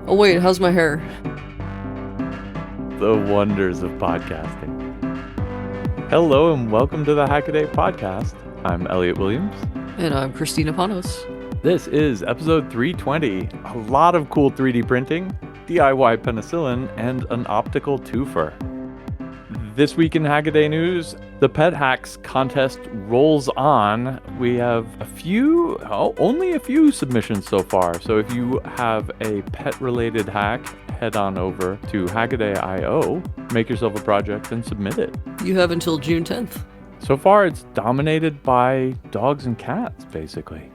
Oh wait, how's my hair? The wonders of podcasting. Hello and welcome to the Hackaday Podcast. I'm Elliot Williams. And I'm Kristina Panos. This is episode 320. A lot of cool 3D printing, DIY penicillin, and an optical twofer. This week in Hackaday News, the Pet Hacks contest rolls on. We have only a few submissions so far. So if you have a pet-related hack, head on over to Hackaday.io, make yourself a project, and submit it. You have until June 10th. So far, it's dominated by dogs and cats, basically.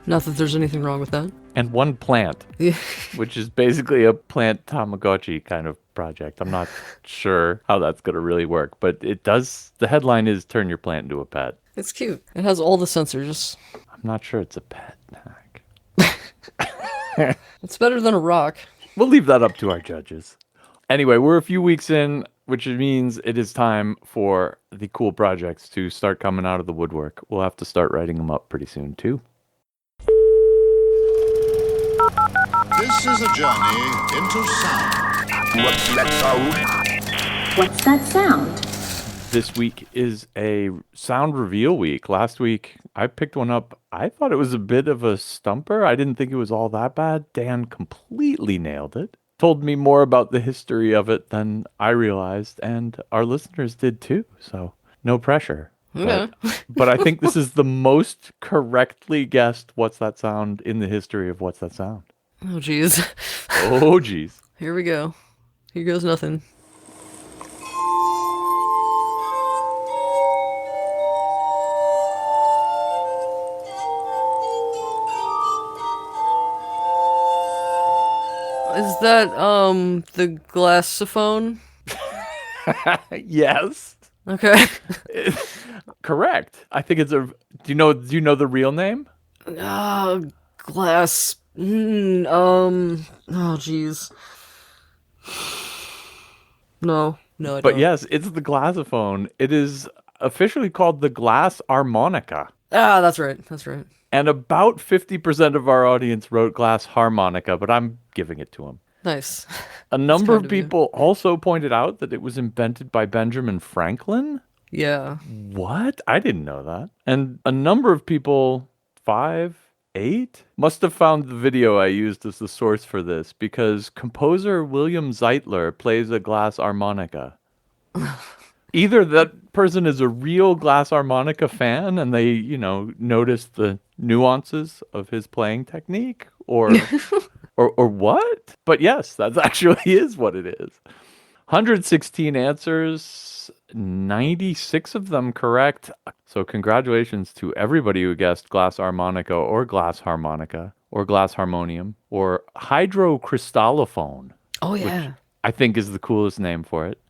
Not that there's anything wrong with that. And one plant, Yeah. which is basically a plant Tamagotchi kind of project. I'm not sure how that's going to really work, but it does. The headline is turn your plant into a pet. It's cute. It has all the sensors. I'm not sure it's a pet hack. It's better than a rock. We'll leave that up to our judges. Anyway, we're a few weeks in, which means it is time for the cool projects to start coming out of the woodwork. We'll have to start writing them up pretty soon, too. This is a journey into sound. What's that sound? What's that sound? This week is a sound reveal week. Last week, I picked one up. I thought it was a bit of a stumper. I didn't think it was all that bad. Dan completely nailed it. Told me more about the history of it than I realized, and our listeners did too. So no pressure. Okay. But I think this is the most correctly guessed What's That Sound in the history of What's That Sound. Oh jeez. Oh, geez. Here we go. Here goes nothing. Is that the glassophone? Yes. Okay. Correct. I think it's a. Do you know the real name? Glass. Oh jeez. No, I don't. But yes, it's the glassophone. It is officially called the glass harmonica. Ah, that's right. And about 50% of our audience wrote glass harmonica, but I'm giving it to them. Nice. A number kind of of you. people also pointed out that it was invented by Benjamin Franklin. Yeah. What? I didn't know that. And a number of people, 5, 8, must have found the video I used as the source for this because composer William Zeitler plays a glass harmonica. Either that person is a real glass harmonica fan and they, noticed the nuances of his playing technique or or what? But yes, that actually is what it is. 116 answers, 96 of them correct. So congratulations to everybody who guessed glass harmonica or glass harmonica or glass harmonium or hydrocrystallophone. Oh yeah. I think is the coolest name for it.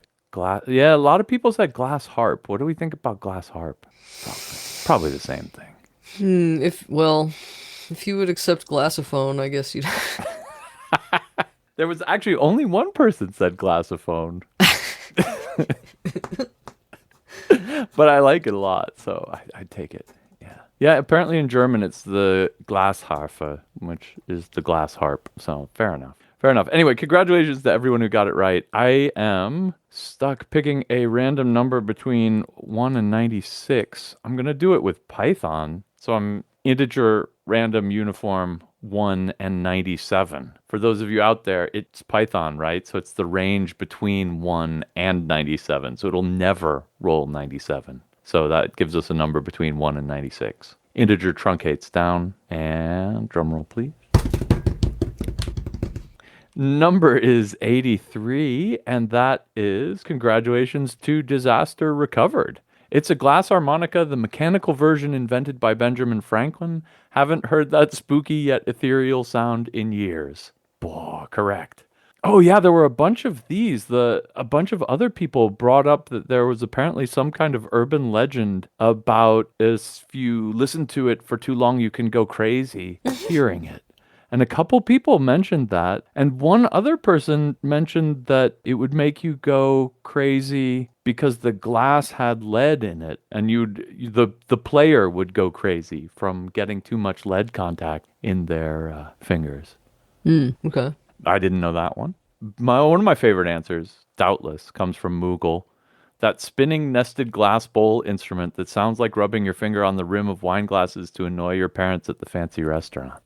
Yeah, a lot of people said glass harp. What do we think about glass harp? Probably the same thing. If you would accept glassophone, I guess you'd. There was actually only one person said glassophone. But I like it a lot, so I take it. Yeah. Yeah, apparently in German it's the Glasharfe, which is the glass harp. So fair enough. Anyway, congratulations to everyone who got it right. I am stuck picking a random number between 1 and 96. I'm going to do it with Python. So I'm integer random uniform 1 and 97. For those of you out there, it's Python, right? So it's the range between 1 and 97. So it'll never roll 97. So that gives us a number between 1 and 96. Integer truncates down. And drum roll, please. Number is 83, and that is congratulations to Disaster Recovered. It's a glass harmonica, the mechanical version invented by Benjamin Franklin. Haven't heard that spooky yet ethereal sound in years. Boah, correct. Oh yeah, there were a bunch of these. A bunch of other people brought up that there was apparently some kind of urban legend about if you listen to it for too long, you can go crazy hearing it. And a couple people mentioned that. And one other person mentioned that it would make you go crazy because the glass had lead in it. And the player would go crazy from getting too much lead contact in their fingers. Okay. I didn't know that one. One of my favorite answers, doubtless, comes from Moogle. That spinning nested glass bowl instrument that sounds like rubbing your finger on the rim of wine glasses to annoy your parents at the fancy restaurant.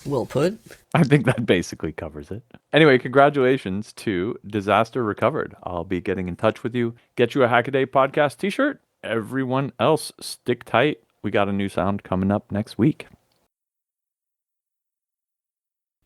Well put. I think that basically covers it. Anyway, congratulations to Disaster Recovered. I'll be getting in touch with you. Get you a Hackaday Podcast t-shirt. Everyone else, stick tight. We got a new sound coming up next week.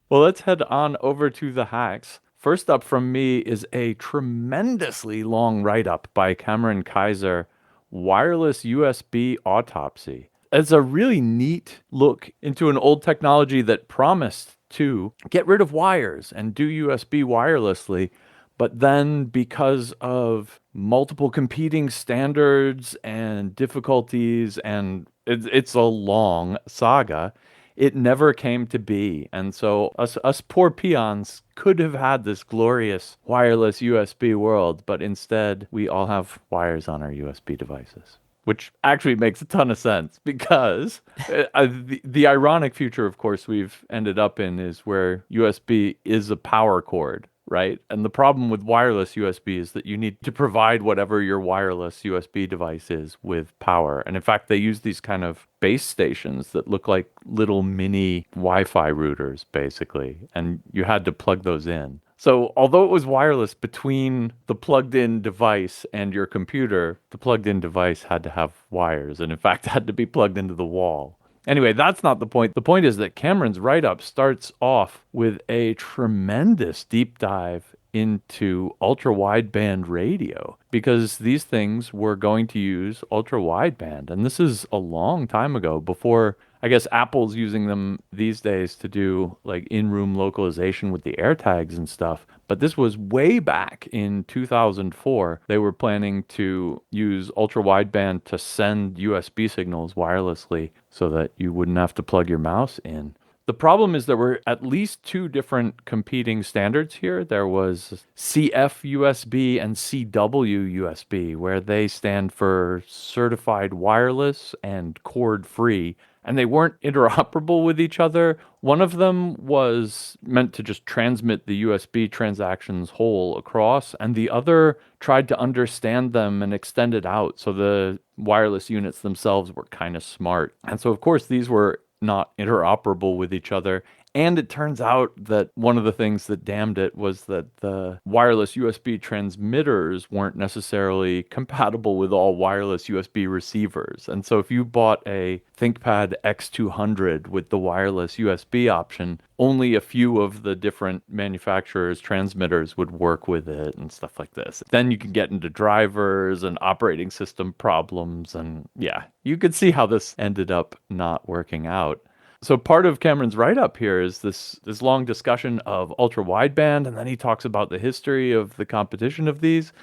Well, let's head on over to the hacks. First up from me is a tremendously long write-up by Cameron Kaiser, Wireless USB Autopsy. It's a really neat look into an old technology that promised to get rid of wires and do USB wirelessly, but then because of multiple competing standards and difficulties, and it's a long saga, it never came to be. And so us poor peons could have had this glorious wireless USB world, but instead we all have wires on our USB devices. Which actually makes a ton of sense because the ironic future, of course, we've ended up in is where USB is a power cord, right? And the problem with wireless USB is that you need to provide whatever your wireless USB device is with power. And in fact, they use these kind of base stations that look like little mini Wi-Fi routers, basically. And you had to plug those in. So although it was wireless between the plugged-in device and your computer, the plugged-in device had to have wires and in fact had to be plugged into the wall. Anyway, that's not the point. The point is that Cameron's write-up starts off with a tremendous deep dive into ultra-wideband radio because these things were going to use ultra-wideband. And this is a long time ago before, I guess, Apple's using them these days to do like in-room localization with the AirTags and stuff. But this was way back in 2004. They were planning to use ultra-wideband to send USB signals wirelessly so that you wouldn't have to plug your mouse in. The problem is there were at least two different competing standards here. There was CF USB and CW USB, where they stand for Certified Wireless and Cord Free, and they weren't interoperable with each other. One of them was meant to just transmit the USB transactions whole across, and the other tried to understand them and extend it out. So the wireless units themselves were kind of smart. And so, of course, these were not interoperable with each other. And it turns out that one of the things that damned it was that the wireless USB transmitters weren't necessarily compatible with all wireless USB receivers. And so if you bought a ThinkPad X200 with the wireless USB option, only a few of the different manufacturers' transmitters would work with it and stuff like this. Then you can get into drivers and operating system problems. And yeah, you could see how this ended up not working out. So part of Cameron's write-up here is this long discussion of ultra-wideband, and then he talks about the history of the competition of these.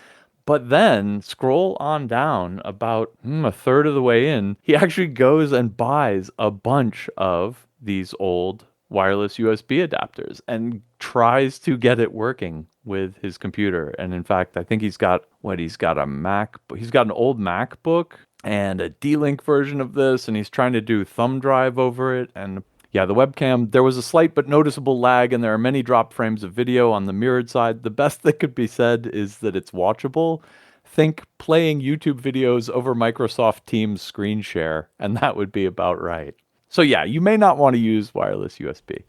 But then scroll on down about a third of the way in, he actually goes and buys a bunch of these old wireless USB adapters and tries to get it working with his computer. And in fact, I think he's got a Mac, he's got an old MacBook and a D-Link version of this, and he's trying to do thumb drive over it. And yeah, the webcam, there was a slight but noticeable lag, and there are many drop frames of video on the mirrored side. The best that could be said is that it's watchable. Think playing YouTube videos over Microsoft Teams screen share, and that would be about right. So yeah, you may not want to use wireless USB.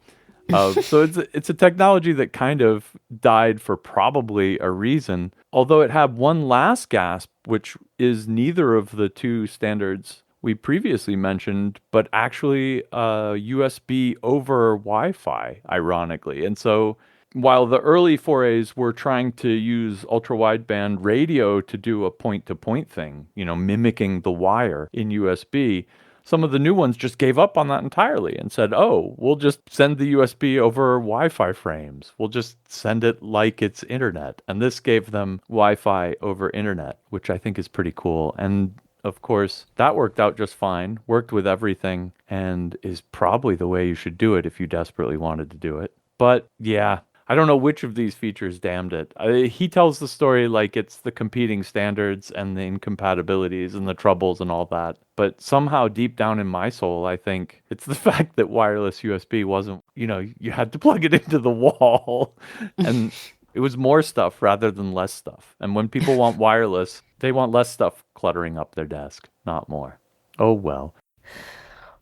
So it's a technology that kind of died for probably a reason, although it had one last gasp, which is neither of the two standards we previously mentioned, but actually USB over Wi-Fi, ironically. And so while the early forays were trying to use ultra-wideband radio to do a point-to-point thing, mimicking the wire in USB, some of the new ones just gave up on that entirely and said, oh, we'll just send the USB over Wi-Fi frames. We'll just send it like it's internet. And this gave them Wi-Fi over internet, which I think is pretty cool. And of course, that worked out just fine, worked with everything, and is probably the way you should do it if you desperately wanted to do it. But yeah, I don't know which of these features damned it. He tells the story like it's the competing standards and the incompatibilities and the troubles and all that. But somehow deep down in my soul, I think it's the fact that wireless USB wasn't, you had to plug it into the wall and it was more stuff rather than less stuff. And when people want wireless, they want less stuff cluttering up their desk, not more. Oh well.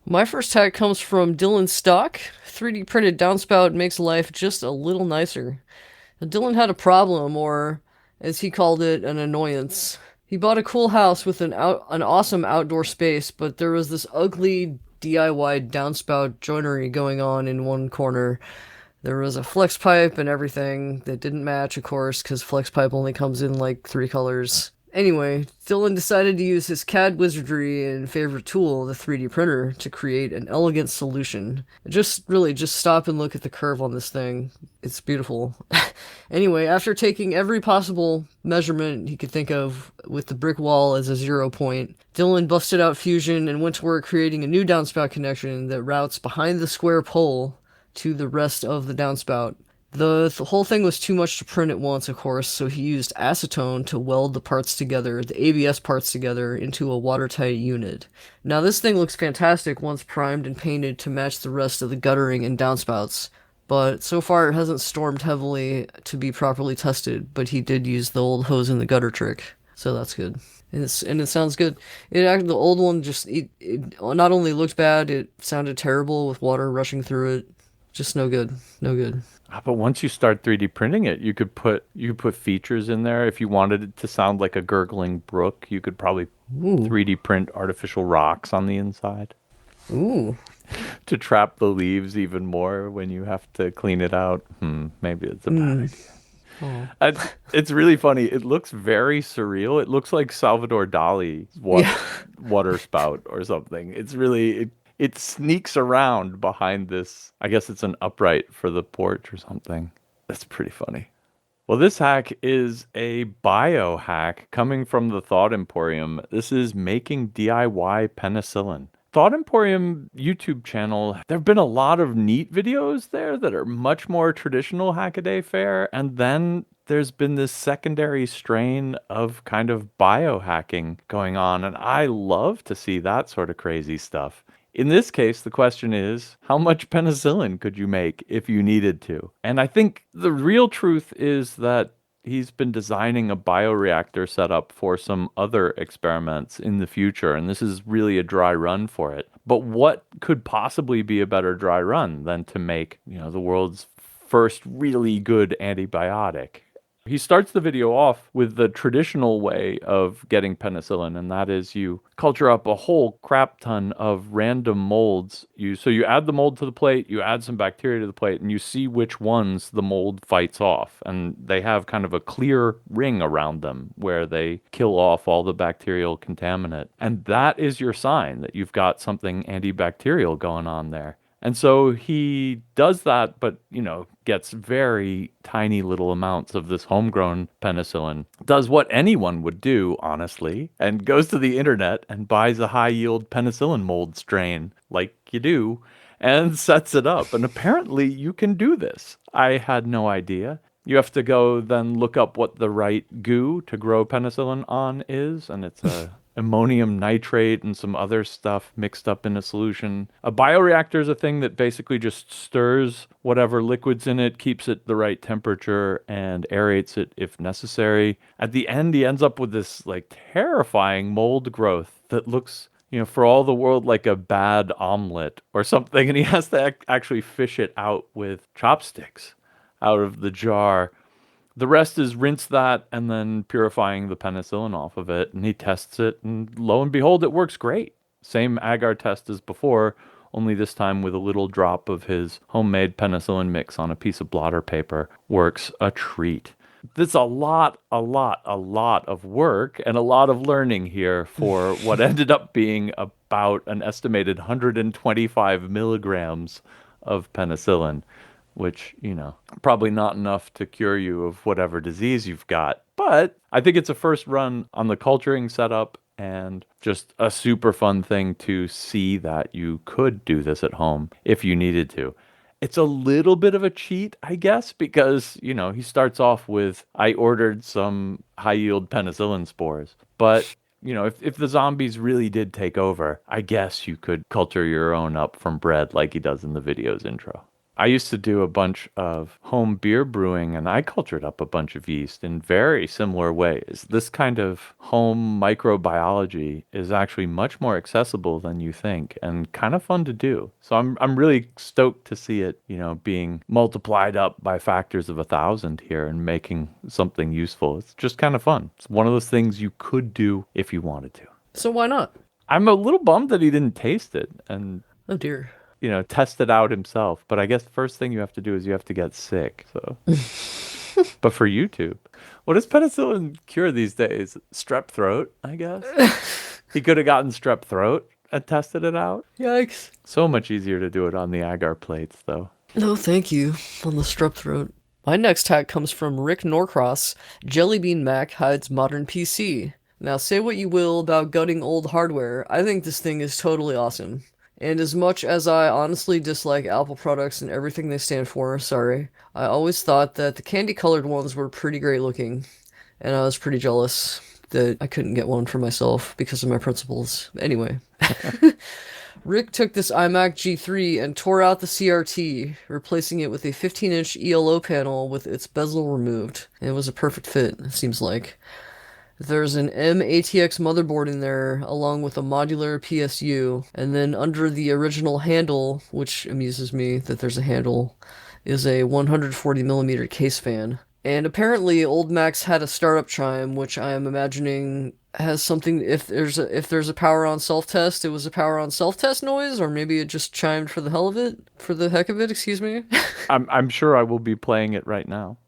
My first hack comes from Dylan Stock. 3D printed downspout makes life just a little nicer. Dylan had a problem, or as he called it, an annoyance. He bought a cool house with an awesome outdoor space, but there was this ugly DIY downspout joinery going on in one corner. There was a flex pipe and everything that didn't match, of course, because flex pipe only comes in like 3 colors. Anyway, Dylan decided to use his CAD wizardry and favorite tool, the 3D printer, to create an elegant solution. Just stop and look at the curve on this thing. It's beautiful. Anyway, after taking every possible measurement he could think of with the brick wall as a 0 point, Dylan busted out Fusion and went to work creating a new downspout connection that routes behind the square pole to the rest of the downspout. The whole thing was too much to print at once, of course, so he used acetone to weld the parts together, the ABS parts together, into a watertight unit. Now this thing looks fantastic once primed and painted to match the rest of the guttering and downspouts, but so far it hasn't stormed heavily to be properly tested, but he did use the old hose in the gutter trick, so that's good. And it sounds good. The old one it not only looked bad, it sounded terrible with water rushing through it. Just no good. No good. But once you start 3D printing it, you could put features in there. If you wanted it to sound like a gurgling brook, you could probably 3D print artificial rocks on the inside. Ooh. To trap the leaves even more when you have to clean it out. Maybe it's a bad idea. It's really funny. It looks very surreal. It looks like Salvador Dali's water spout or something. It's really... It sneaks around behind this. I guess it's an upright for the porch or something. That's pretty funny. Well, this hack is a biohack coming from the Thought Emporium. This is making DIY penicillin. Thought Emporium YouTube channel, there have been a lot of neat videos there that are much more traditional Hackaday fare. And then there's been this secondary strain of kind of biohacking going on. And I love to see that sort of crazy stuff. In this case, the question is, how much penicillin could you make if you needed to? And I think the real truth is that he's been designing a bioreactor setup for some other experiments in the future, and this is really a dry run for it. But what could possibly be a better dry run than to make, the world's first really good antibiotic? He starts the video off with the traditional way of getting penicillin, and that is you culture up a whole crap ton of random molds. So you add the mold to the plate, you add some bacteria to the plate, and you see which ones the mold fights off. And they have kind of a clear ring around them where they kill off all the bacterial contaminant. And that is your sign that you've got something antibacterial going on there. And so he does that, but, gets very tiny little amounts of this homegrown penicillin, does what anyone would do, honestly, and goes to the internet and buys a high-yield penicillin mold strain, like you do, and sets it up. And apparently you can do this. I had no idea. You have to go then look up what the right goo to grow penicillin on is, and it's a ammonium nitrate and some other stuff mixed up in a solution. A bioreactor is a thing that basically just stirs whatever liquid's in it, keeps it the right temperature, and aerates it if necessary. At the end, he ends up with this terrifying mold growth that looks, for all the world like a bad omelet or something, and he has to actually fish it out with chopsticks out of the jar. The rest is rinse that and then purifying the penicillin off of it. And he tests it, and lo and behold, it works great. Same agar test as before, only this time with a little drop of his homemade penicillin mix on a piece of blotter paper. Works a treat. There's a lot of work and a lot of learning here for what ended up being about an estimated 125 milligrams of penicillin. Which, probably not enough to cure you of whatever disease you've got. But I think it's a first run on the culturing setup and just a super fun thing to see that you could do this at home if you needed to. It's a little bit of a cheat, I guess, because, he starts off with, I ordered some high yield penicillin spores. But, if the zombies really did take over, I guess you could culture your own up from bread like he does in the video's intro. I used to do a bunch of home beer brewing and I cultured up a bunch of yeast in very similar ways. This kind of home microbiology is actually much more accessible than you think and kind of fun to do. So I'm really stoked to see it, being multiplied up by factors of 1,000 here and making something useful. It's just kind of fun. It's one of those things you could do if you wanted to. So why not? I'm a little bummed that he didn't taste it and Oh dear. test it out himself. But I guess the first thing you have to do is you have to get sick. So, but for YouTube, what does penicillin cure these days? Strep throat, I guess. He could have gotten strep throat and tested it out. Yikes. So much easier to do it on the agar plates, though. No, thank you on the strep throat. My next hack comes from Rick Norcross. Jellybean Mac hides modern PC. Now, say what you will about gutting old hardware, I think this thing is totally awesome. And as much as I honestly dislike Apple products and everything they stand for, sorry, I always thought that the candy-colored ones were pretty great looking, and I was pretty jealous that I couldn't get one for myself because of my principles. Anyway, Rick took this iMac G3 and tore out the CRT, replacing it with a 15-inch ELO panel with its bezel removed. And it was a perfect fit, it seems like. There's an M-ATX motherboard in there, along with a modular PSU, and then under the original handle, which amuses me that there's a handle, is a 140mm case fan. And apparently, old Macs had a startup chime, which I am imagining has something. If there's a power on self-test, it was a power on self-test noise, or maybe it just chimed for the hell of it, for the heck of it. Excuse me. I'm sure I will be playing it right now.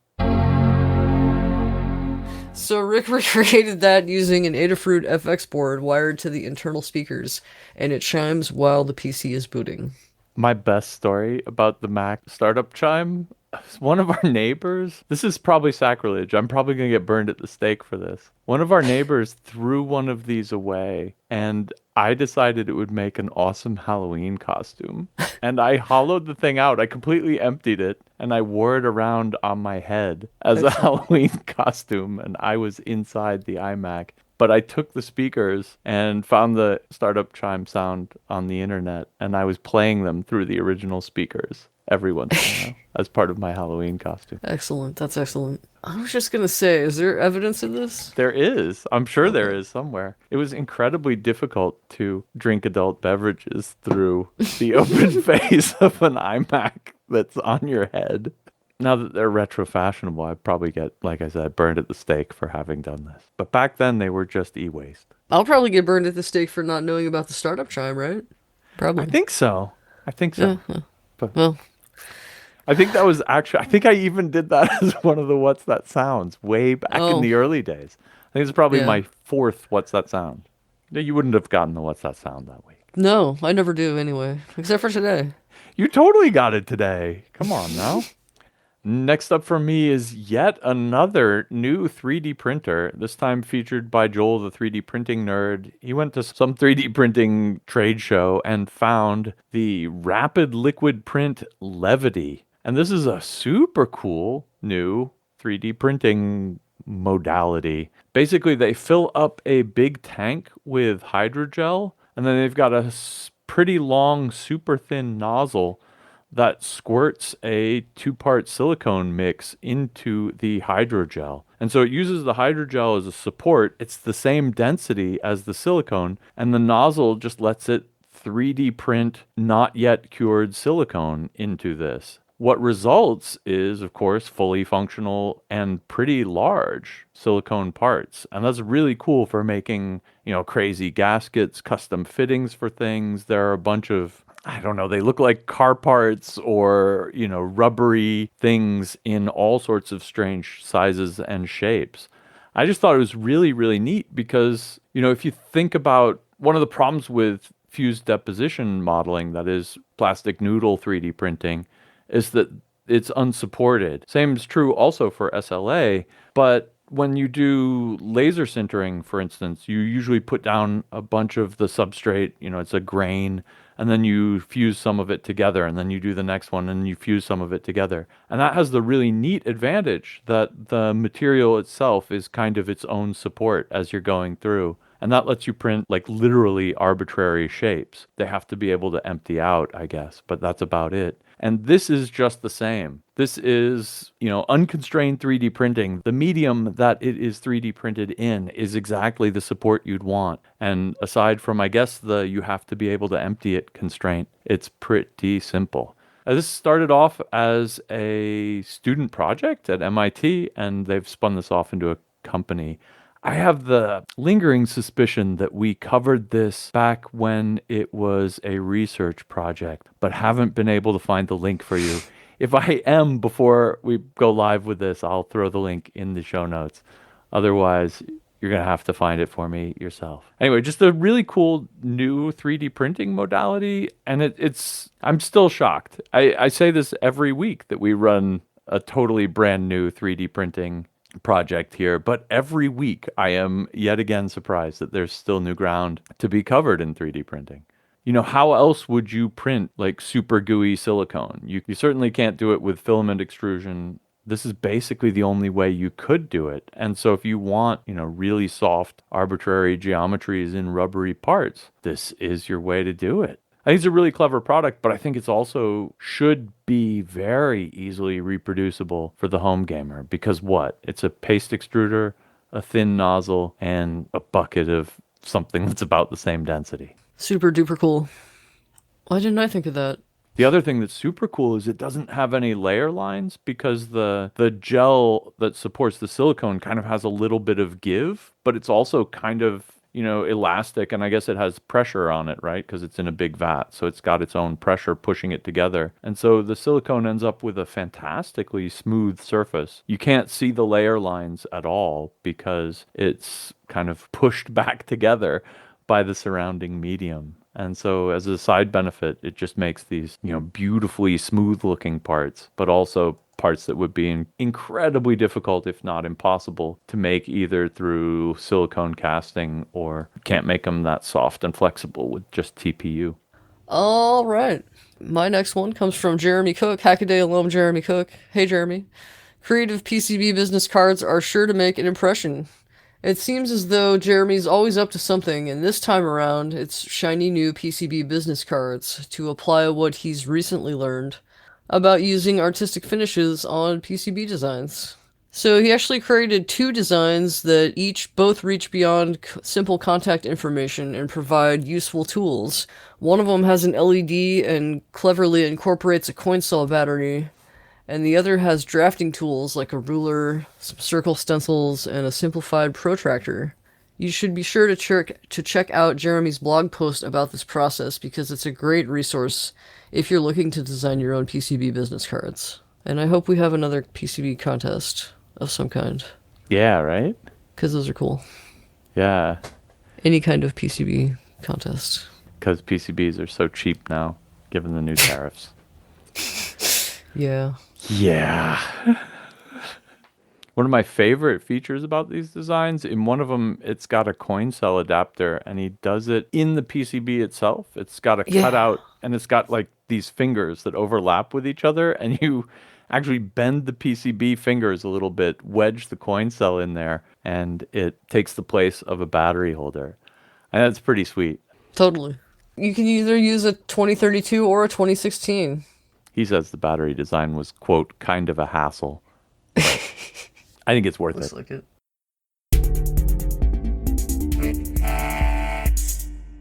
So Rick recreated that using an Adafruit FX board wired to the internal speakers, and it chimes while the PC is booting. My best story about the Mac startup chime, one of our neighbors, this is probably sacrilege. I'm probably going to get burned at the stake for this. One of our neighbors threw one of these away, and I decided it would make an awesome Halloween costume. And I hollowed the thing out. I completely emptied it, and I wore it around on my head as a Halloween costume, and I was inside the iMac. But I took the speakers and found the startup chime sound on the internet, and I was playing them through the original speakers every once in a while as part of my Halloween costume. Excellent. That's excellent. I was just going to say, is there evidence of this? There is. I'm sure there is somewhere. It was incredibly difficult to drink adult beverages through the open face of an iMac that's on your head. Now that they're retro fashionable, I'd probably get, like I said, burned at the stake for having done this. But back then, they were just e-waste. I'll probably get burned at the stake for not knowing about the startup chime, right? Probably. I think so. Yeah. But Well, I think that was actually, I think I even did that as one of the What's That Sounds way back in the early days. I think it's probably my fourth What's That Sound. You wouldn't have gotten the What's That Sound that week. no, I never do anyway, except for today. You totally got it today. Come on now. Next up for me is yet another new 3D printer, this time featured by Joel, the 3D printing nerd. He went to some 3D printing trade show and found the Rapid Liquid Print Levity. And this is a super cool new 3D printing modality. Basically, they fill up a big tank with hydrogel, and then they've got a pretty long, super thin nozzle that squirts a 2-part silicone mix into the hydrogel. And so it uses the hydrogel as a support. It's the same density as the silicone, and the nozzle just lets it 3D print not yet cured silicone into this. What results is, of course, fully functional and pretty large silicone parts. And that's really cool for making, crazy gaskets, custom fittings for things. There are a bunch of, I don't know, they look like car parts or, rubbery things in all sorts of strange sizes and shapes. I just thought it was really, really neat because, if you think about one of the problems with fused deposition modeling, that is plastic noodle 3D printing, is that it's unsupported. Same is true also for SLA, but when you do laser sintering, for instance, you usually put down a bunch of the substrate, it's a grain, and then you fuse some of it together, and then you do the next one, and you fuse some of it together. And that has the really neat advantage that the material itself is kind of its own support as you're going through. And that lets you print like literally arbitrary shapes. They have to be able to empty out, I guess, but that's about it. And this is just the same. This is, unconstrained 3D printing. The medium that it is 3D printed in is exactly the support you'd want. And aside from, I guess, you have to be able to empty it constraint, it's pretty simple. This started off as a student project at MIT, and they've spun this off into a company. I have the lingering suspicion that we covered this back when it was a research project, but haven't been able to find the link for you. If I am before we go live with this, I'll throw the link in the show notes. Otherwise, you're going to have to find it for me yourself. Anyway, just a really cool new 3D printing modality. And I'm still shocked. I say this every week that we run a totally brand new 3D printing project here, but every week I am yet again surprised that there's still new ground to be covered in 3D printing. How else would you print like super gooey silicone? You certainly can't do it with filament extrusion. This is basically the only way you could do it. And so if you want, really soft, arbitrary geometries in rubbery parts, this is your way to do it. I think it's a really clever product, but I think it's also should be very easily reproducible for the home gamer because it's a paste extruder, a thin nozzle, and a bucket of something that's about the same density. Super duper cool. Why didn't I think of that? The other thing that's super cool is it doesn't have any layer lines because the gel that supports the silicone kind of has a little bit of give, but it's also kind of elastic, and I guess it has pressure on it, right? Because it's in a big vat, so it's got its own pressure pushing it together. And so the silicone ends up with a fantastically smooth surface. You can't see the layer lines at all because it's kind of pushed back together by the surrounding medium. And so as a side benefit, it just makes these, beautifully smooth looking parts, but also parts that would be incredibly difficult, if not impossible, to make either through silicone casting or can't make them that soft and flexible with just TPU. All right. My next one comes from Jeremy Cook, Hackaday alum Jeremy Cook. Hey, Jeremy. Creative PCB business cards are sure to make an impression. It seems as though Jeremy's always up to something, and this time around, it's shiny new PCB business cards to apply what he's recently learned about using artistic finishes on PCB designs. So he actually created two designs that both reach beyond simple contact information and provide useful tools. One of them has an LED and cleverly incorporates a coin cell battery, and the other has drafting tools like a ruler, some circle stencils, and a simplified protractor. You should be sure to check out Jeremy's blog post about this process because it's a great resource if you're looking to design your own PCB business cards. And I hope we have another PCB contest of some kind. Yeah, right? Because those are cool. Yeah. Any kind of PCB contest. Because PCBs are so cheap now, given the new tariffs. Yeah. Yeah. One of my favorite features about these designs, in one of them, it's got a coin cell adapter, and he does it in the PCB itself. It's got a cutout, and it's got like these fingers that overlap with each other, and you actually bend the PCB fingers a little bit, wedge the coin cell in there, and it takes the place of a battery holder. And that's pretty sweet. Totally. You can either use a 2032 or a 2016. He says the battery design was, quote, kind of a hassle. I think it's worth Looks it. like it.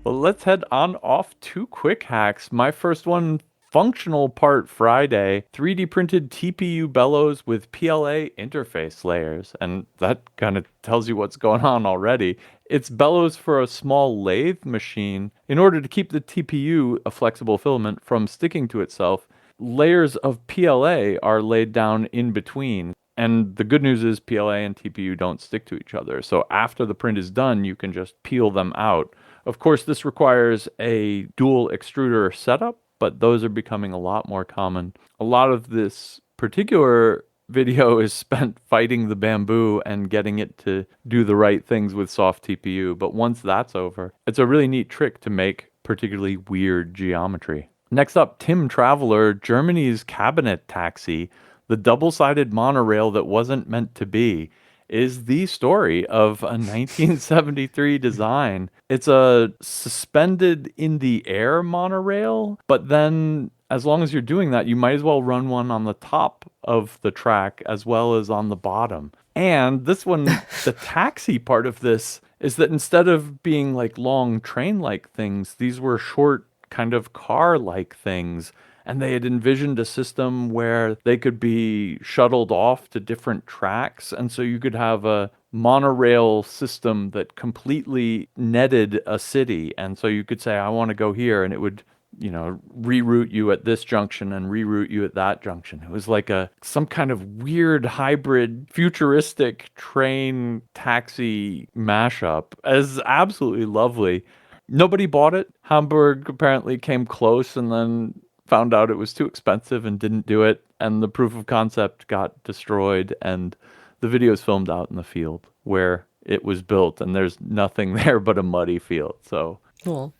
Well, let's head on off to quick hacks. My first one, functional part Friday, 3D printed TPU bellows with PLA interface layers. And that kind of tells you what's going on already. It's bellows for a small lathe machine. In order to keep the TPU, a flexible filament, from sticking to itself, layers of PLA are laid down in between. And the good news is PLA and TPU don't stick to each other. So after the print is done, you can just peel them out. Of course, this requires a dual extruder setup, but those are becoming a lot more common. A lot of this particular video is spent fighting the bamboo and getting it to do the right things with soft TPU. But once that's over, it's a really neat trick to make particularly weird geometry. Next up, Tim Traveler, Germany's cabinet taxi, the double-sided monorail that wasn't meant to be, is the story of a 1973 design. It's a suspended in the air monorail, but then as long as you're doing that, you might as well run one on the top of the track as well as on the bottom. And this one, the taxi part of this is that instead of being like long train-like things, these were short kind of car-like things. And they had envisioned a system where they could be shuttled off to different tracks. And so you could have a monorail system that completely netted a city. And so you could say, I want to go here. And it would, reroute you at this junction and reroute you at that junction. It was like some kind of weird hybrid futuristic train taxi mashup. It's absolutely lovely. Nobody bought it. Hamburg apparently came close and then found out it was too expensive and didn't do it, and the proof of concept got destroyed, and the video is filmed out in the field where it was built, and there's nothing there but a muddy field. So, Well,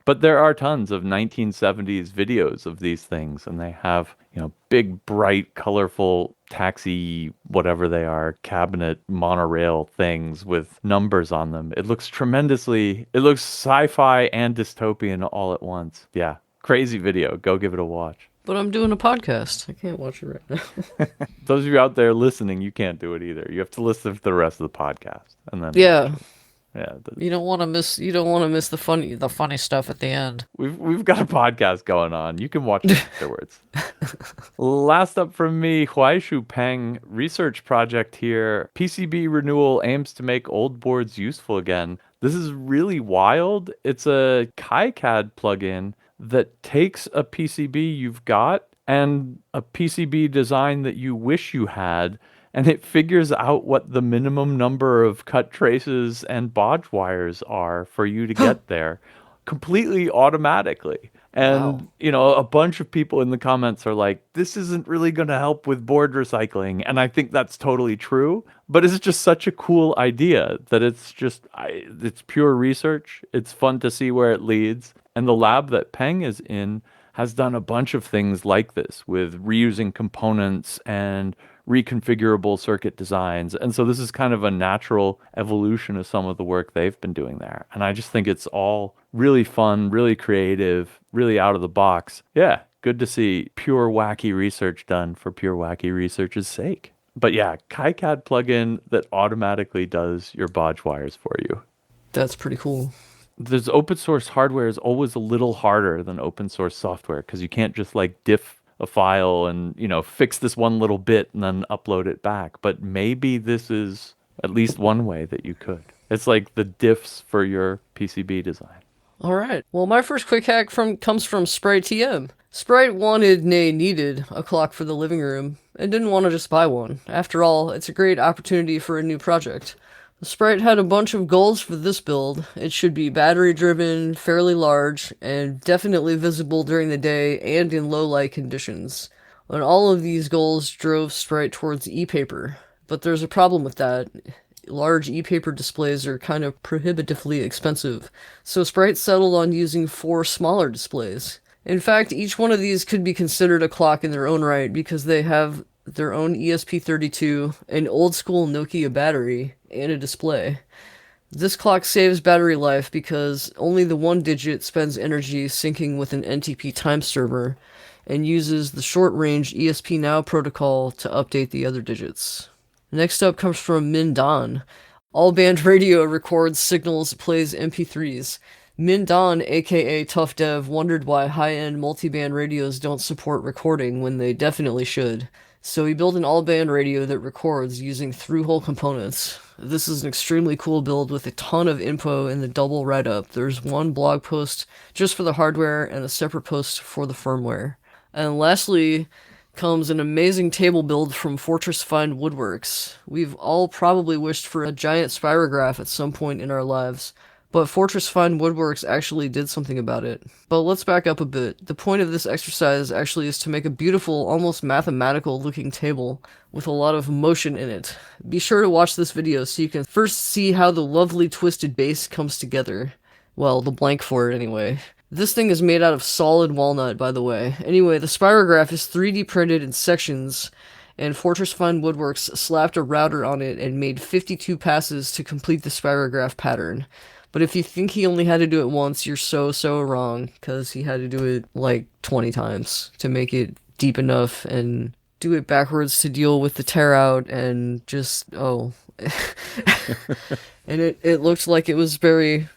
but there are tons of 1970s videos of these things, and they have, big, bright, colorful taxi, whatever they are, cabinet monorail things with numbers on them. It looks sci-fi and dystopian all at once. Yeah. Crazy video. Go give it a watch. but I'm doing a podcast. I can't watch it right now. Those of you out there listening, you can't do it either. You have to listen to the rest of the podcast, and then Yeah. yeah. You don't want to miss. You don't want to miss the funny stuff at the end. We've got a podcast going on. You can watch it afterwards. Last up from me, Huaishu Peng research project here. PCB renewal aims to make old boards useful again. This is really wild. It's a KiCad plugin that takes a PCB you've got and a PCB design that you wish you had, and it figures out what the minimum number of cut traces and bodge wires are for you to get there completely automatically. And, a bunch of people in the comments are like, this isn't really going to help with board recycling. And I think that's totally true. But it's just such a cool idea that it's pure research. It's fun to see where it leads. And the lab that Peng is in has done a bunch of things like this with reusing components and reconfigurable circuit designs. And so this is kind of a natural evolution of some of the work they've been doing there. And I just think it's all really fun, really creative, really out of the box. Yeah, good to see pure wacky research done for pure wacky research's sake. But yeah, KiCad plugin that automatically does your bodge wires for you. That's pretty cool. There's open source hardware is always a little harder than open source software because you can't just like diff a file and, fix this one little bit and then upload it back. But maybe this is at least one way that you could. It's like the diffs for your PCB design. All right. Well, my first quick hack comes from Sprite TM. Sprite wanted, nay needed, a clock for the living room and didn't want to just buy one. After all, it's a great opportunity for a new project. Sprite had a bunch of goals for this build. It should be battery-driven, fairly large, and definitely visible during the day and in low-light conditions. And all of these goals drove Sprite towards e-paper. But there's a problem with that. Large e-paper displays are kind of prohibitively expensive, so Sprite settled on using 4 smaller displays. In fact, each one of these could be considered a clock in their own right because they have their own ESP32, an old-school Nokia battery, and a display. This clock saves battery life because only the one digit spends energy syncing with an NTP time server and uses the short-range ESP Now protocol to update the other digits. Next up comes from Mindan. All-band radio records signals, plays MP3s. Mindan, aka Tough Dev, wondered why high-end multiband radios don't support recording when they definitely should. So he built an all-band radio that records using through-hole components. This is an extremely cool build with a ton of info in the double write-up. There's one blog post just for the hardware and a separate post for the firmware. And lastly comes an amazing table build from Fortress Find Woodworks. We've all probably wished for a giant spirograph at some point in our lives, but Fortress Find Woodworks actually did something about it. But let's back up a bit. The point of this exercise actually is to make a beautiful, almost mathematical looking table with a lot of motion in it. Be sure to watch this video so you can first see how the lovely twisted base comes together. Well, the blank for it anyway. This thing is made out of solid walnut, by the way. Anyway, the spirograph is 3D printed in sections, and Fortress Fine Woodworks slapped a router on it and made 52 passes to complete the spirograph pattern. But if you think he only had to do it once, you're so wrong, because he had to do it like 20 times to make it deep enough and do it backwards to deal with the tear out and just, oh. And it looked like it was very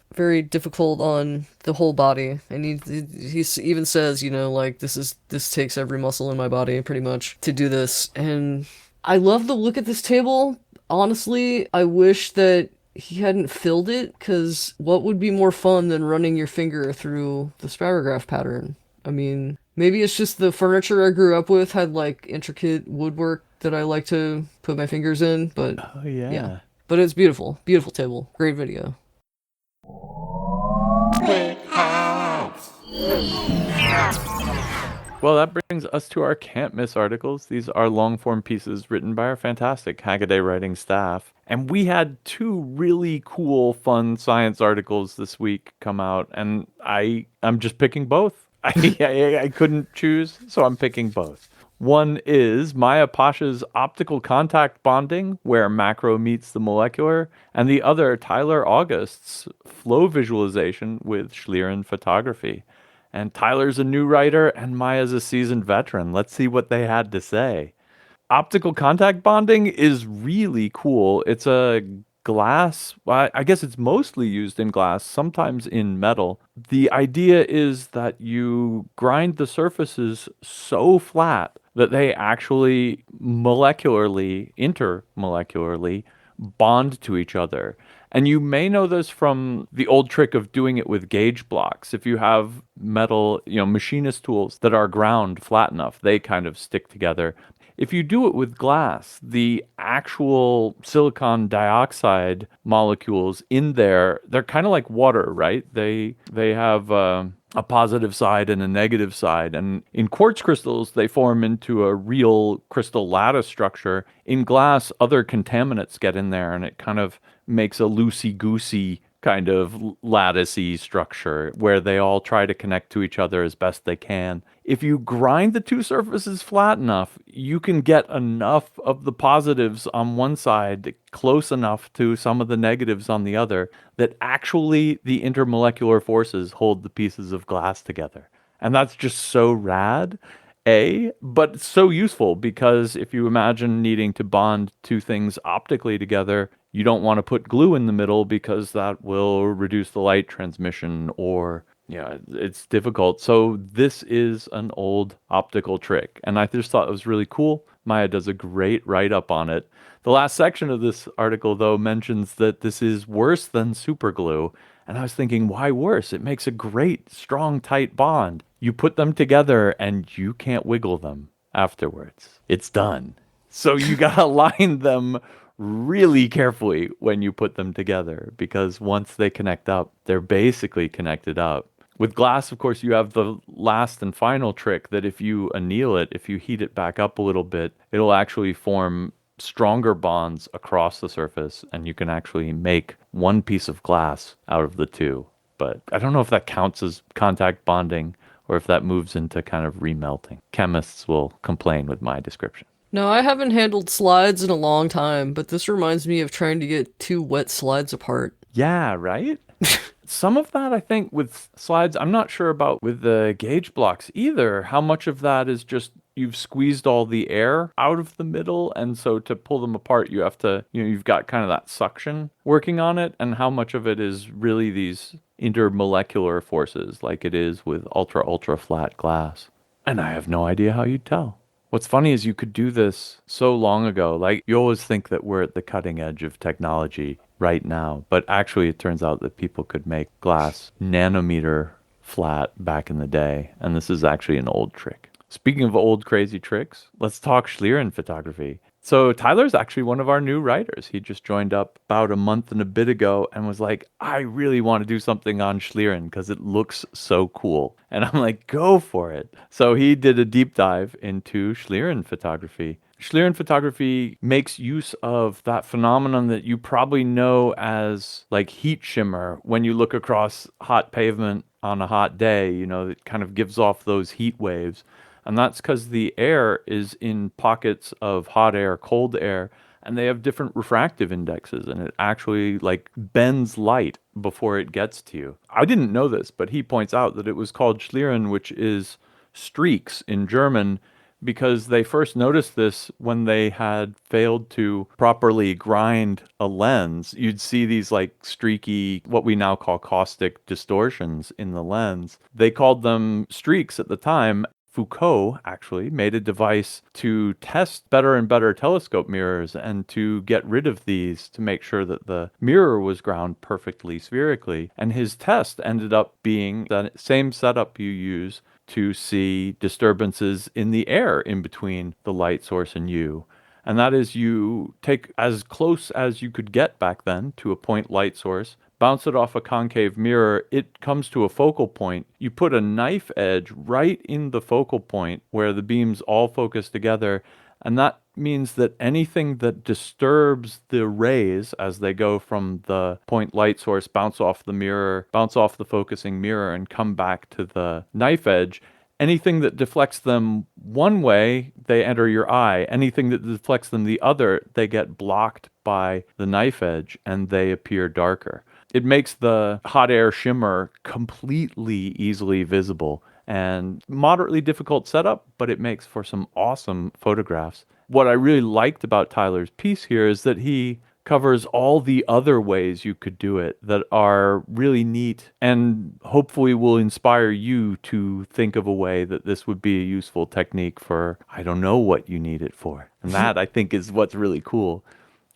difficult on the whole body. And he even says, like, this takes every muscle in my body pretty much to do this. And I love the look at this table. Honestly, I wish that he hadn't filled it, because what would be more fun than running your finger through the spirograph pattern? I mean, maybe it's just the furniture I grew up with had like intricate woodwork that I like to put my fingers in, but Oh, yeah. But it's beautiful. Beautiful table. Great video. Well, that brings us to our can't miss articles. These are long form pieces written by our fantastic Hackaday writing staff. And we had two really cool, fun science articles this week come out, and I'm just picking both. I couldn't choose, so I'm picking both. One is Maya Pasha's optical contact bonding, where macro meets the molecular, and the other, Tyler August's flow visualization with Schlieren photography. And Tyler's a new writer, and Maya's a seasoned veteran. Let's see what they had to say. Optical contact bonding is really cool. It's a glass, well, I guess it's mostly used in glass, sometimes in metal. The idea is that you grind the surfaces so flat that they actually intermolecularly bond to each other. And you may know this from the old trick of doing it with gauge blocks. If you have metal, machinist tools that are ground flat enough, they kind of stick together. If you do it with glass, the actual silicon dioxide molecules in there, they're kind of like water, right? They have a positive side and a negative side. And in quartz crystals, they form into a real crystal lattice structure. In glass, other contaminants get in there, and it kind of makes a loosey-goosey kind of latticey structure where they all try to connect to each other as best they can. If you grind the two surfaces flat enough, you can get enough of the positives on one side close enough to some of the negatives on the other that actually the intermolecular forces hold the pieces of glass together. And that's just so rad. But so useful, because if you imagine needing to bond two things optically together, you don't want to put glue in the middle because that will reduce the light transmission, or it's difficult. So this is an old optical trick, and I just thought it was really cool. Maya does a great write-up on it. The last section of this article, though, mentions that this is worse than super glue. And I was thinking, why worse? It makes a great, strong, tight bond. You put them together and you can't wiggle them afterwards. It's done. So you gotta line them really carefully when you put them together, because once they connect up, they're basically connected up. With glass, of course, you have the last and final trick that if you anneal it, if you heat it back up a little bit, it'll actually form stronger bonds across the surface, and you can actually make one piece of glass out of the two. But I don't know if that counts as contact bonding or if that moves into kind of remelting. Chemists will complain with my description. No, I haven't handled slides in a long time, but this reminds me of trying to get two wet slides apart. Yeah, right? Some of that, I think, with slides, I'm not sure about with the gauge blocks either. How much of that is just you've squeezed all the air out of the middle, and so to pull them apart, you have to, you've got kind of that suction working on it, and how much of it is really these intermolecular forces like it is with ultra flat glass. And I have no idea how you'd tell. What's funny is you could do this so long ago. Like, you always think that we're at the cutting edge of technology right now, but actually it turns out that people could make glass nanometer flat back in the day, and this is actually an old trick. Speaking of old crazy tricks, let's talk Schlieren photography. So Tyler's actually one of our new writers. He just joined up about a month and a bit ago and was like, I really want to do something on Schlieren because it looks so cool. And I'm like, go for it. So he did a deep dive into Schlieren photography. Schlieren photography makes use of that phenomenon that you probably know as like heat shimmer when you look across hot pavement on a hot day, it kind of gives off those heat waves. And that's because the air is in pockets of hot air, cold air, and they have different refractive indexes, and it actually like bends light before it gets to you. I didn't know this, but he points out that it was called Schlieren, which is streaks in German, because they first noticed this when they had failed to properly grind a lens. You'd see these like streaky, what we now call caustic distortions in the lens. They called them streaks at the time. Foucault actually made a device to test better and better telescope mirrors and to get rid of these to make sure that the mirror was ground perfectly spherically. And his test ended up being the same setup you use to see disturbances in the air in between the light source and you. And that is, you take as close as you could get back then to a point light source, bounce it off a concave mirror, it comes to a focal point. You put a knife edge right in the focal point where the beams all focus together, and that means that anything that disturbs the rays as they go from the point light source, bounce off the mirror, bounce off the focusing mirror, and come back to the knife edge, anything that deflects them one way, they enter your eye. Anything that deflects them the other, they get blocked by the knife edge and they appear darker. It makes the hot air shimmer completely easily visible and moderately difficult setup, but it makes for some awesome photographs. What I really liked about Tyler's piece here is that he covers all the other ways you could do it that are really neat and hopefully will inspire you to think of a way that this would be a useful technique for, I don't know what you need it for. And that, I think, is what's really cool.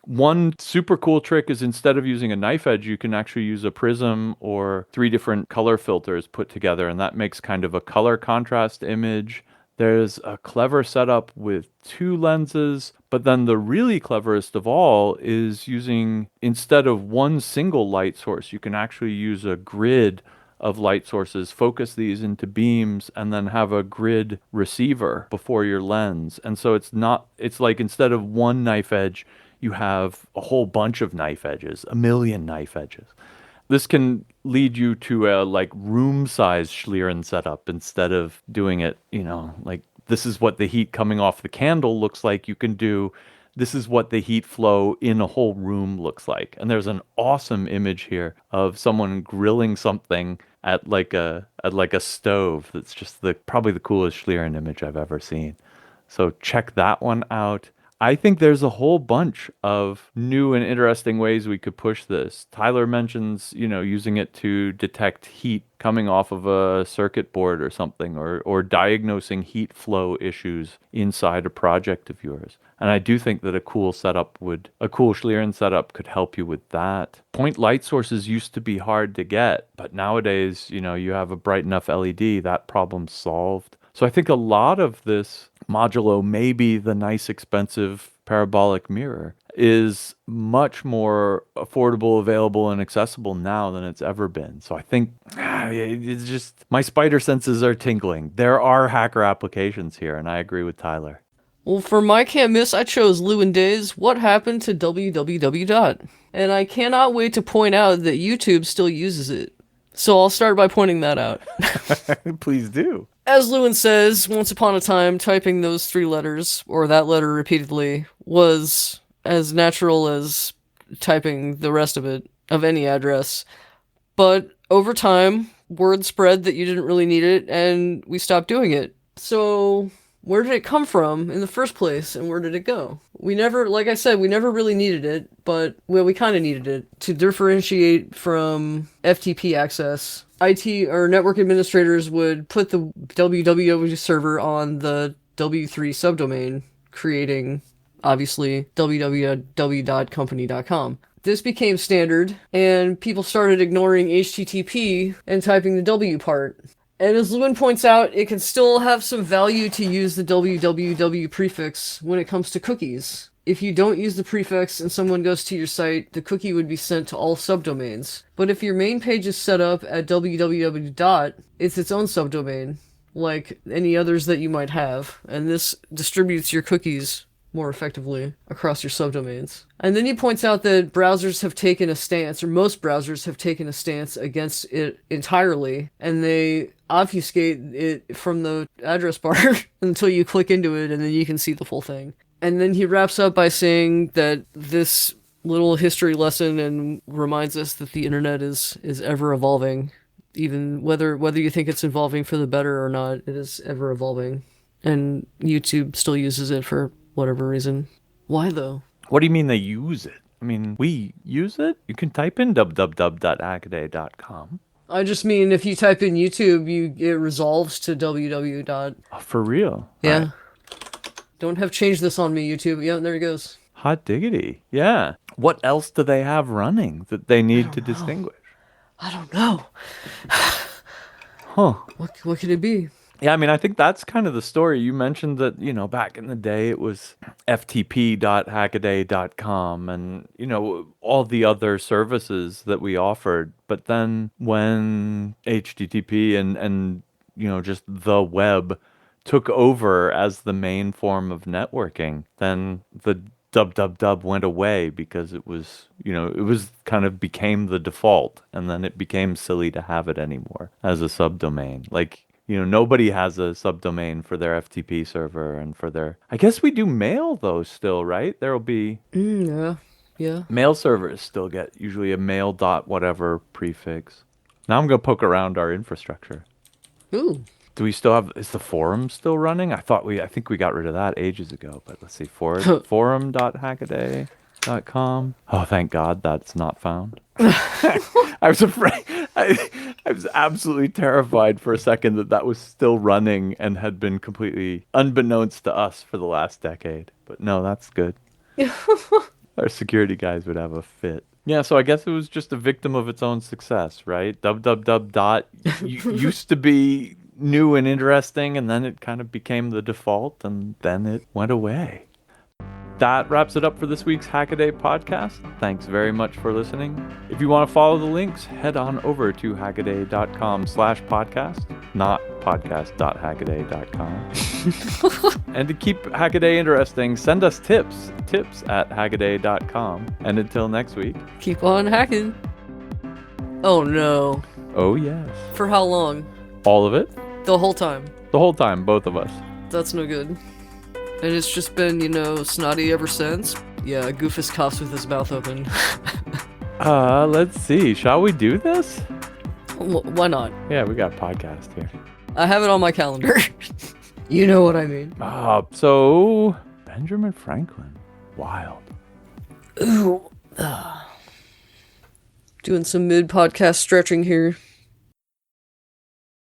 One super cool trick is, instead of using a knife edge, you can actually use a prism or 3 different color filters put together, and that makes kind of a color contrast image. There's a clever setup with 2 lenses, but then the really cleverest of all is using, instead of one single light source, you can actually use a grid of light sources, focus these into beams, and then have a grid receiver before your lens. And so it's like, instead of one knife edge, you have a whole bunch of knife edges, a million knife edges. This can lead you to a like room-size Schlieren setup instead of doing it, like this is what the heat coming off the candle looks like. You can do, this is what the heat flow in a whole room looks like. And there's an awesome image here of someone grilling something at like a stove. That's just probably the coolest Schlieren image I've ever seen. So check that one out. I think there's a whole bunch of new and interesting ways we could push this. Tyler mentions, using it to detect heat coming off of a circuit board or something, or diagnosing heat flow issues inside a project of yours. And I do think that a cool Schlieren setup could help you with that. Point light sources used to be hard to get, but nowadays, you have a bright enough LED, that problem's solved. So I think a lot of this modulo, maybe the nice expensive parabolic mirror, is much more affordable, available, and accessible now than it's ever been. So I think it's just, my spider senses are tingling. There are hacker applications here, and I agree with Tyler. Well, for my can't miss, I chose Lewin Day's What Happened to www. And I cannot wait to point out that YouTube still uses it. So I'll start by pointing that out. Please do. As Lewin says, once upon a time, typing those 3 letters, or that letter repeatedly, was as natural as typing the rest of it, of any address. But over time, word spread that you didn't really need it, and we stopped doing it. So where did it come from in the first place, and where did it go? Like I said, we never really needed it, but, we kind of needed it to differentiate from FTP access. IT or network administrators would put the www server on the W3 subdomain, creating, obviously, www.company.com. This became standard, and people started ignoring HTTP and typing the W part. And as Lewin points out, it can still have some value to use the www prefix when it comes to cookies. If you don't use the prefix and someone goes to your site, the cookie would be sent to all subdomains. But if your main page is set up at www. It's its own subdomain, like any others that you might have, and this distributes your cookies more effectively across your subdomains. And then he points out that browsers have taken a stance, or most browsers have taken a stance against it entirely, and they obfuscate it from the address bar until you click into it, and then you can see the full thing. And then he wraps up by saying that this little history lesson and reminds us that the internet is ever evolving, even whether you think it's evolving for the better or not, it is ever evolving. And YouTube still uses it for whatever reason. Why though? What do you mean they use it? I mean, we use it. You can type in www.hackaday.com. I just mean if you type in YouTube, it resolves to www. Oh, for real? Yeah. Right. Don't have changed this on me, YouTube. Yeah, there it goes. Hot diggity. Yeah. What else do they have running that they need to distinguish? I don't know. Huh. What could it be? Yeah, I mean, I think that's kind of the story. You mentioned that, back in the day it was ftp.hackaday.com and, all the other services that we offered. But then when HTTP and just the web took over as the main form of networking, then the www went away because it was kind of became the default, and then it became silly to have it anymore as a subdomain. Like, nobody has a subdomain for their FTP server and for their... I guess we do mail, though, still, right? There'll be... Yeah. Mail servers still get usually a mail dot whatever prefix. Now I'm going to poke around our infrastructure. Ooh. Do we still have... Is the forum still running? I think we got rid of that ages ago, but let's see. Forum.hackaday.com. Oh, thank God that's not found. I was afraid. I was absolutely terrified for a second that was still running and had been completely unbeknownst to us for the last decade. But no, that's good. Our security guys would have a fit. Yeah, so I guess it was just a victim of its own success, right? www. Used to be new and interesting, and then it kind of became the default, and then it went away. That wraps it up for this week's Hackaday podcast. Thanks very much for listening. If you want to follow the links, head on over to hackaday.com/podcast, not podcast.hackaday.com. And to keep Hackaday interesting, send us tips at hackaday.com. And until next week, keep on hacking. Oh no. Oh yes. For how long? All of it? The whole time. The whole time, both of us. That's no good. And it's just been, snotty ever since. Yeah, Goofus coughs with his mouth open. Let's see. Shall we do this? Why not? Yeah, we got a podcast here. I have it on my calendar. You know what I mean. So Benjamin Franklin. Wild. Ooh. Doing some mid-podcast stretching here.